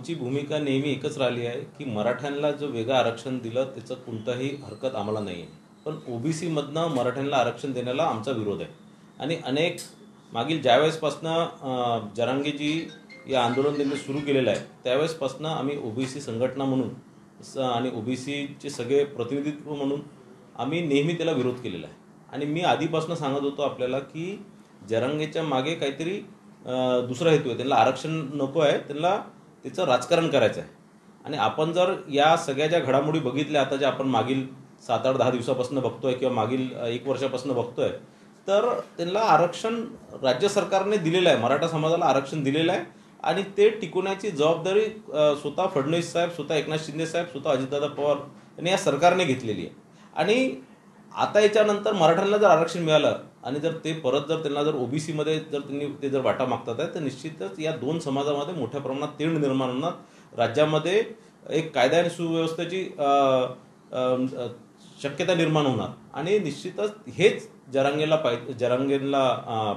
आमची भूमिका नेहमी एकच राहिली आहे की मराठ्यांना जो वेगळं आरक्षण दिलं त्याचं कोणताही हरकत आम्हाला नाही आहे, पण ओबीसी मधनं मराठ्यांना आरक्षण देण्याला आमचा विरोध आहे। आणि अनेक मागील ज्यावेळेसपासनं जरांगेजी या आंदोलन त्यांनी सुरू केलेलं आहे त्यावेळेसपासनं आम्ही ओबीसी संघटना म्हणून आणि ओबीसीचे सगळे प्रतिनिधित्व म्हणून आम्ही नेहमी त्याला विरोध केलेला आहे। आणि मी आधीपासून सांगत होतो आपल्याला की जरांगेच्या मागे काहीतरी दुसरा हेतू आहे, त्यांना आरक्षण नको आहे, त्यांना त्याचं राजकारण करायचं आहे। आणि आपण जर या सगळ्या ज्या घडामोडी बघितल्या आता ज्या आपण मागील 7-8-10 दिवसापासून बघतोय किंवा मागील 1 वर्षापासून बघतोय, तर त्यांना आरक्षण राज्य सरकारने दिलेलं आहे, मराठा समाजाला आरक्षण दिलेलं आहे आणि ते टिकवण्याची जबाबदारी स्वतः फडणवीस साहेब, स्वतः एकनाथ शिंदे साहेब, स्वतः अजितदादा पवार यांनी या सरकारने घेतलेली आहे। आणि आता याच्यानंतर मराठ्यांना जर आरक्षण मिळालं आणि जर ते परत जर त्यांना जर ओबीसी मध्ये जर त्यांनी ते जर वाटा मागतात आहे तर निश्चितच या दोन समाजामध्ये मोठ्या प्रमाणात तेढ निर्माण होणार, राज्यामध्ये एक कायदा आणि सुव्यवस्थेची शक्यता निर्माण होणार आणि निश्चितच हेच जरांगेला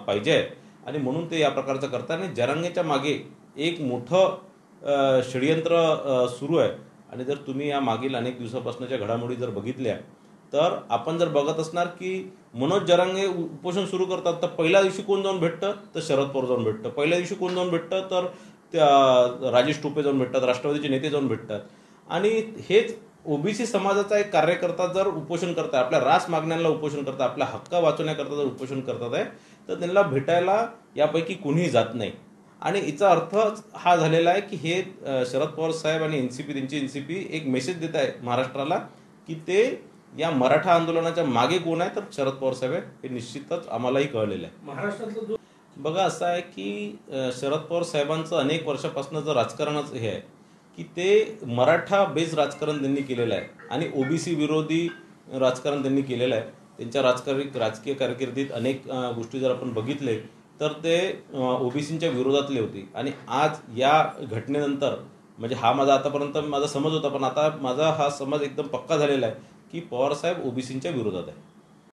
पाहिजे आणि म्हणून ते या प्रकारचं करतात। आणि जरांगेच्या मागे एक मोठं षडयंत्र सुरू आहे। आणि जर तुम्ही या मागील अनेक दिवसापासूनच्या घडामोडी जर बघितल्या तर आपण जर बघत असणार की मनोज जरांगे उपोषण सुरू करतात तर पहिल्या दिवशी कोण जाऊन भेटतं तर शरद पवार जाऊन भेटतं, पहिल्या दिवशी कोण जाऊन भेटतं तर त्या राजेश टोपे जाऊन भेटतात, राष्ट्रवादीचे नेते जाऊन भेटतात। आणि हेच ओबीसी समाजाचा एक कार्यकर्ता जर उपोषण करतात, आपल्या रास मागण्यांना उपोषण करतात, आपल्या हक्क वाचवण्याकरता जर उपोषण करतात आहे तर त्यांना भेटायला यापैकी कोणीही जात नाही। आणि याचा अर्थ हा झालेला आहे की हे शरद पवार साहेब आणि एनसीपी त्यांची एनसीपी एक मेसेज देत आहे महाराष्ट्राला की ते या मराठा आंदोलनाच्या मागे कोण आहे तर शरद पवार साहेब हे निश्चितच आम्हालाही कळलेलं आहे। महाराष्ट्रातलं बघा असं आहे की शरद पवार साहेबांचं अनेक वर्षापासूनचं राजकारणच हे आहे की ते मराठा बेस राजकारण त्यांनी केलेलं आहे आणि ओबीसी विरोधी राजकारण त्यांनी केलेलं आहे। त्यांच्या राजकीय कारकिर्दीत अनेक गोष्टी जर आपण बघितले तर ते ओबीसींच्या विरोधातले होते। आणि आज या घटनेनंतर म्हणजे हा माझा आतापर्यंत माझा समज होता, पण आता माझा हा समज एकदम पक्का झालेला आहे की पवार साहेब ओबीसींच्या विरोधात आहे।